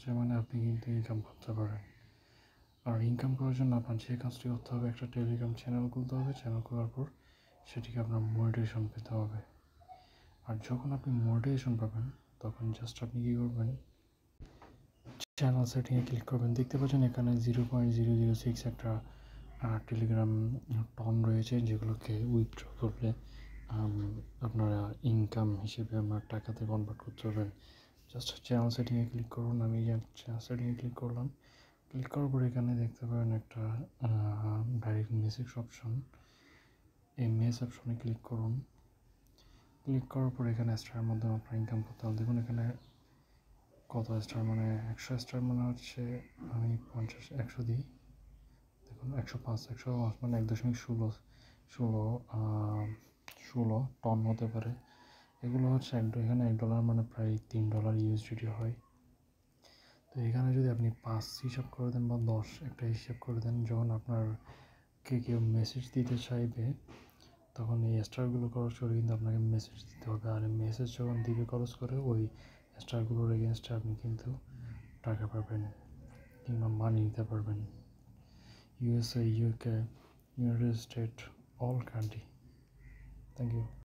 হচ্ছে মানে আপনি কিন্তু ইনকাম করতে পারেন। আর ইনকাম করার জন্য আপনার যে কাজটি করতে হবে, একটা টেলিগ্রাম চ্যানেল খুলতে হবে। চ্যানেল খোলার পর সেটিকে আপনার মোটিভেশন পেতে হবে। আর যখন আপনি মোটিভেশন পাবেন তখন জাস্ট আপনি কী করবেন, চ্যানেল সেটিংয়ে ক্লিক করবেন। দেখতে পাচ্ছেন এখানে 0.006 একটা টেলিগ্রাম টন রয়েছে, যেগুলোকে উইথড্র করলে আপনারা ইনকাম হিসেবে আপনার টাকাতে কনভার্ট করতে পারবেন। জাস্ট চ্যানেল সেটিংয়ে ক্লিক করুন। আমি চ্যানেল সেটিংয়ে ক্লিক করলাম। ক্লিক করার পর এখানে দেখতে পাবেন একটা ডাইরেক্ট মেসেজ অপশন। এই মেসেজ অপশনে ক্লিক করুন। ক্লিক করার পর এখানে স্টারের মধ্যে আপনার ইনকাম করতে হবে। দেখুন এখানে কত স্টার, মানে 100 স্টার মানে হচ্ছে আমি 100 দিই। দেখুন 105 মানে 1.16 টন হতে পারে। এগুলো হচ্ছে এখানে $1 মানে প্রায় $3 ইউএসডিটি হয়। তো এখানে যদি আপনি 5 হিসাব করে দেন বা 10 একটা হিসাব করে দেন, যখন আপনার কেউ মেসেজ দিতে চাইবে তখন এই স্টারগুলো খরচ করে কিন্তু আপনাকে মেসেজ দিতে হবে। আর মেসেজ যখন দিবে খরচ করে, ওই স্টারগুলোর এগেনস্টে আপনি কিন্তু টাকা পাবেন কিংবা মানি নিতে পারবেন। USA, UK, United States, all country. Thank you.